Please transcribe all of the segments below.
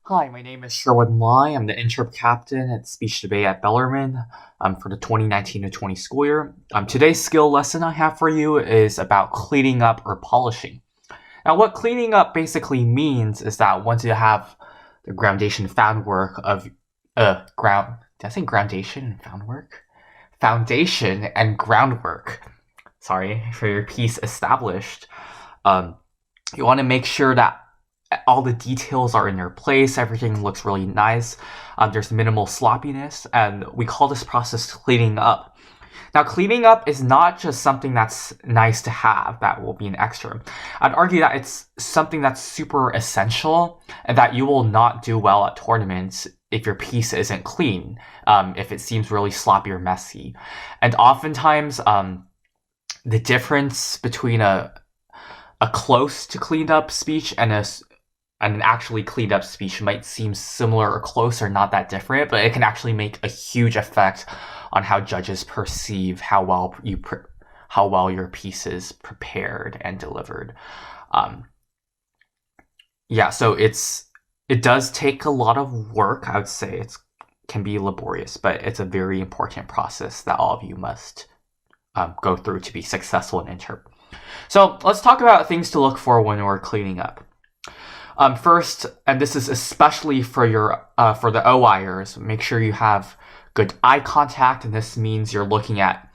Hi, my name is Sherwood Lai. I'm the Interp captain at Speech Debate at Bellarmine for the 2019 to 20 school year. Today's skill lesson I have for you is about cleaning up or polishing. Now, what cleaning up basically means is that once you have the groundation foundwork of ground, did I say groundation and foundwork? Foundation and groundwork. Sorry for your piece established. Um, you want to make sure that all the details are in their place. Everything looks really nice. There's minimal sloppiness, and we call this process cleaning up. Now, cleaning up is not just something that's nice to have, that will be an extra. I'd argue that it's something that's super essential and that you will not do well at tournaments if your piece isn't clean, if it seems really sloppy or messy. And oftentimes, the difference between a close to cleaned up speech and an actually cleaned up speech might seem similar or close or not that different, but it can actually make a huge effect on how judges perceive how well your piece is prepared and delivered. So it does take a lot of work. I would say it can be laborious, but it's a very important process that all of you must go through to be successful in Interp. So let's talk about things to look for when we're cleaning up. First, and this is especially for the OIers, make sure you have good eye contact, and this means you're looking at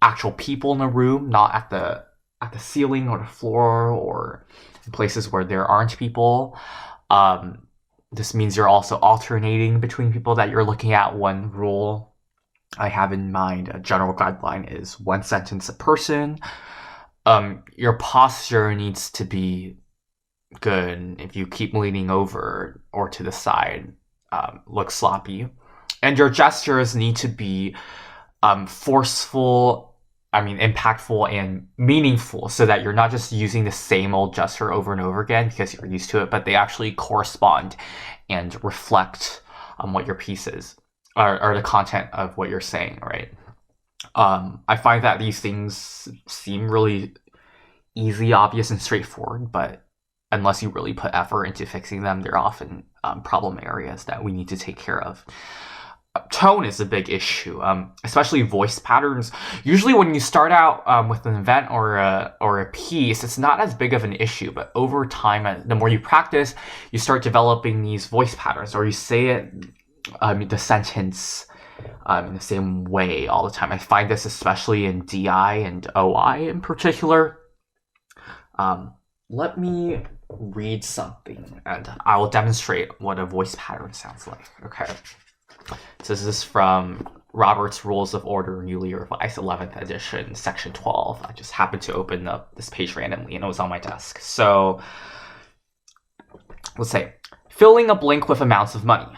actual people in the room, not at the ceiling or the floor or places where there aren't people. This means you're also alternating between people that you're looking at. One rule I have in mind, a general guideline, is one sentence a person. Your posture needs to be good. If you keep leaning over or to the side, look sloppy. And your gestures need to be forceful, impactful and meaningful, so that you're not just using the same old gesture over and over again because you're used to it, but they actually correspond and reflect what your piece is, or the content of what you're saying, right? I find that these things seem really easy, obvious, and straightforward, but unless you really put effort into fixing them, they're often problem areas that we need to take care of. Tone is a big issue, especially voice patterns. Usually when you start out with an event or a piece, it's not as big of an issue, but over time, the more you practice, you start developing these voice patterns, or you say it, the sentence in the same way all the time. I find this especially in DI and OI in particular. Let me read something and I will demonstrate what a voice pattern sounds like. Okay. So this is from Robert's Rules of Order, newly revised 11th edition, section 12. I just happened to open up this page randomly and it was on my desk. So let's say, filling a blank with amounts of money.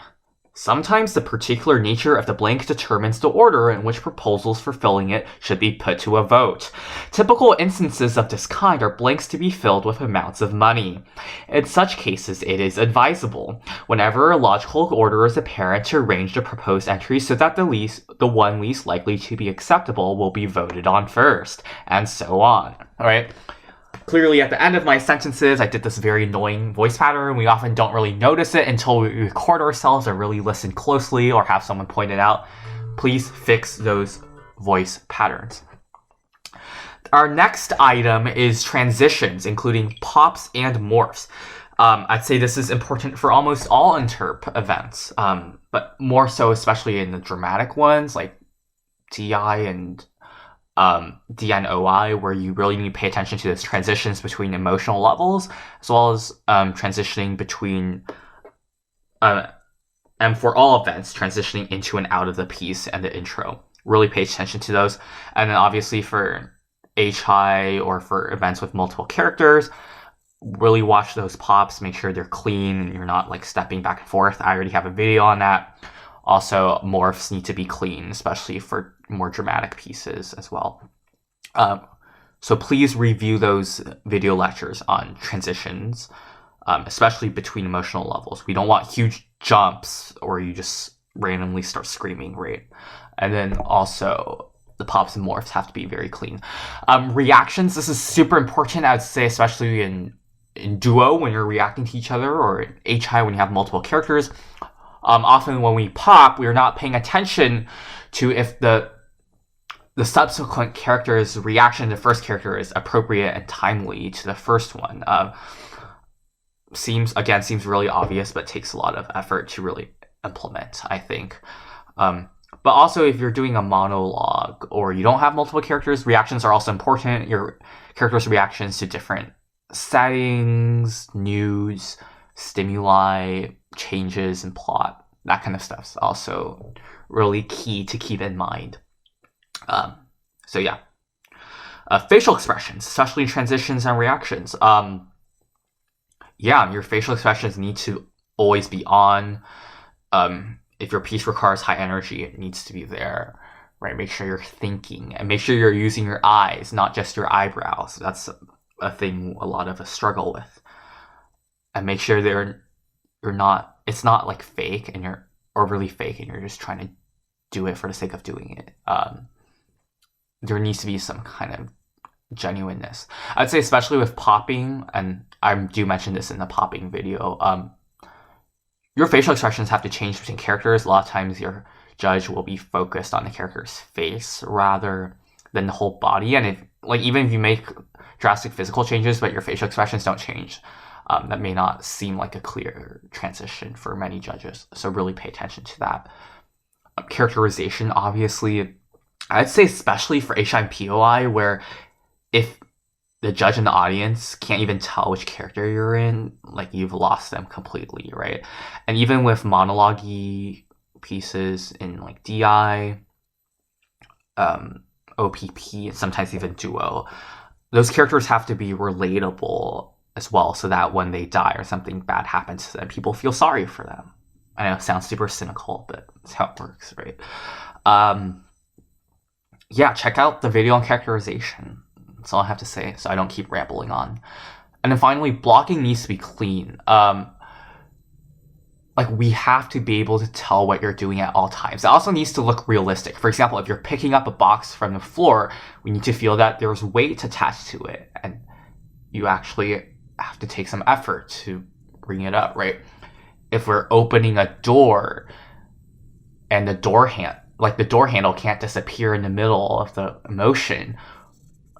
Sometimes the particular nature of the blank determines the order in which proposals for filling it should be put to a vote. Typical instances of this kind are blanks to be filled with amounts of money. In such cases, it is advisable, whenever a logical order is apparent, to arrange the proposed entries so that the one least likely to be acceptable will be voted on first, and so on. All right? Clearly, at the end of my sentences, I did this very annoying voice pattern. We often don't really notice it until we record ourselves or really listen closely or have someone point it out. Please fix those voice patterns. Our next item is transitions, including pops and morphs. I'd say this is important for almost all Interp events, but more so especially in the dramatic ones like DI and DNOI, where you really need to pay attention to those transitions between emotional levels, as well as transitioning between, and for all events, transitioning into and out of the piece and the intro. Really pay attention to those. And then obviously for HI or for events with multiple characters, really watch those pops, make sure they're clean and you're not like stepping back and forth. I already have a video on that. Also, morphs need to be clean, especially for more dramatic pieces as well. So please review those video lectures on transitions, especially between emotional levels. We don't want huge jumps or you just randomly start screaming, right? And then also the pops and morphs have to be very clean. Reactions, this is super important, I would say, especially in in duo when you're reacting to each other, or in HI when you have multiple characters. Often when we pop, we're not paying attention to if the subsequent character's reaction to the first character is appropriate and timely to the first one. Seems really obvious, but takes a lot of effort to really implement, I think. But also, if you're doing a monologue or you don't have multiple characters, reactions are also important. Your character's reactions to different settings, news, stimuli, changes in plot, that kind of stuff is also really key to keep in mind. So yeah. Facial expressions, especially transitions and reactions. Your facial expressions need to always be on. If your piece requires high energy, it needs to be there, right? Make sure you're thinking, and make sure you're using your eyes, not just your eyebrows. That's a thing a lot of us struggle with. And make sure it's not like fake and you're overly fake and you're just trying to do it for the sake of doing it. There needs to be some kind of genuineness. I'd say especially with popping, and I do mention this in the popping video, your facial expressions have to change between characters. A lot of times your judge will be focused on the character's face rather than the whole body. And even if you make drastic physical changes but your facial expressions don't change, that may not seem like a clear transition for many judges. So really pay attention to that. Characterization, obviously, I'd say especially for HI and POI, where if the judge and the audience can't even tell which character you're in, like, you've lost them completely, right? And even with monologue-y pieces in like DI, OPP, and sometimes even duo, those characters have to be relatable as well, so that when they die or something bad happens to them, people feel sorry for them. I know it sounds super cynical, but it's how it works, right? Check out the video on characterization. That's all I have to say, so I don't keep rambling on. And then finally, blocking needs to be clean. We have to be able to tell what you're doing at all times. It also needs to look realistic. For example, if you're picking up a box from the floor, we need to feel that there's weight attached to it, and you actually have to take some effort to bring it up, right? If we're opening a door and the door handle can't disappear in the middle of the motion,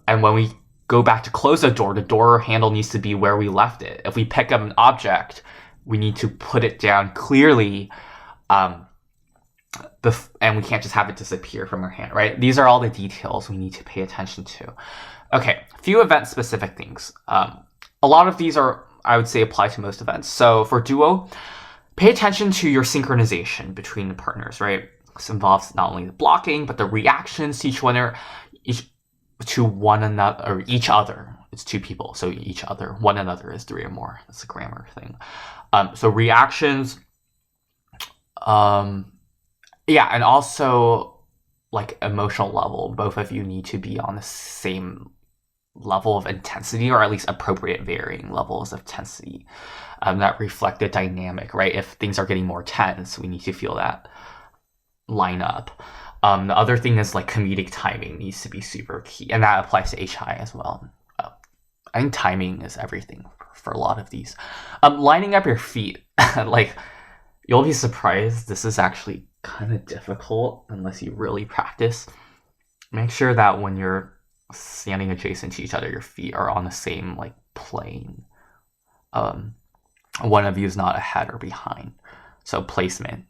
and when we go back to close the door handle needs to be where we left it. If we pick up an object, we need to put it down clearly, and we can't just have it disappear from our hand, right? These are all the details we need to pay attention to. Okay, a few event-specific things. A lot of these I would say, apply to most events. So for duo, pay attention to your synchronization between the partners, right? This involves not only the blocking, but the reactions to one another, or each other. It's two people, so each other. One another is three or more. That's a grammar thing. So reactions, and also like emotional level. Both of you need to be on the same level of intensity, or at least appropriate varying levels of intensity that reflect the dynamic, right? If things are getting more tense, we need to feel that line up. The other thing is like comedic timing needs to be super key, and that applies to HI as well. I think timing is everything for a lot of these. Lining up your feet, you'll be surprised. This is actually kind of difficult unless you really practice. Make sure that when you're standing adjacent to each other, your feet are on the same plane. One of you is not ahead or behind. So placement,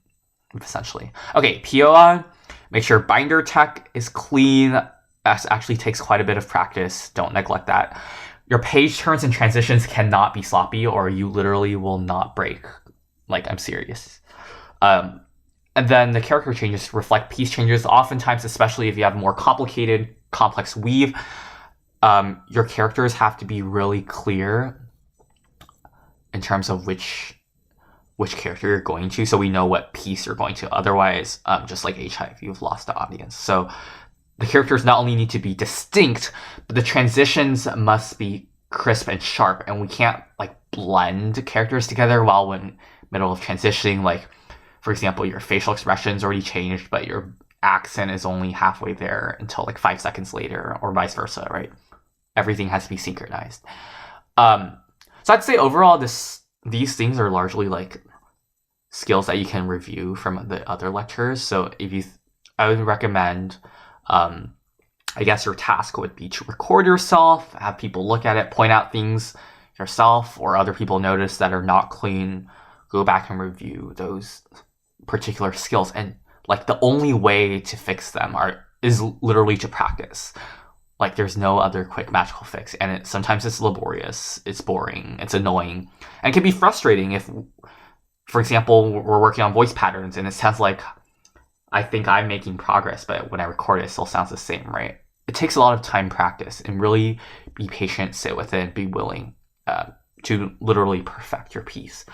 essentially. Okay, POI, make sure binder tech is clean. That actually takes quite a bit of practice. Don't neglect that. Your page turns and transitions cannot be sloppy, or you literally will not break. I'm serious. And then the character changes reflect piece changes. Oftentimes, especially if you have more complicated, complex weave, your characters have to be really clear in terms of which character you're going to, so we know what piece you're going to. Otherwise, just like HI, you've lost the audience. So the characters not only need to be distinct, but the transitions must be crisp and sharp, and we can't blend characters together while in middle of transitioning. For example, your facial expression's already changed, but your accent is only halfway there until 5 seconds later, or vice versa, right? Everything has to be synchronized. So I'd say overall, these things are largely like skills that you can review from the other lectures. So I would recommend, I guess your task would be to record yourself, have people look at it, point out things yourself or other people notice that are not clean. Go back and review those particular skills, and like the only way to fix them is literally to practice. Like there's no other quick magical fix, and sometimes it's laborious, it's boring, it's annoying, and it can be frustrating if, for example, we're working on voice patterns and it sounds like I think I'm making progress, but when I record it, it still sounds the same, right? It takes a lot of time practice, and really be patient, sit with it, and be willing to literally perfect your piece.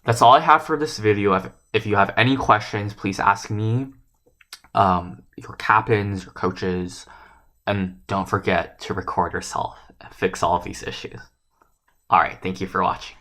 That's all I have for this video. If you have any questions, please ask me, your captains, your coaches, and don't forget to record yourself and fix all of these issues. All right, thank you for watching.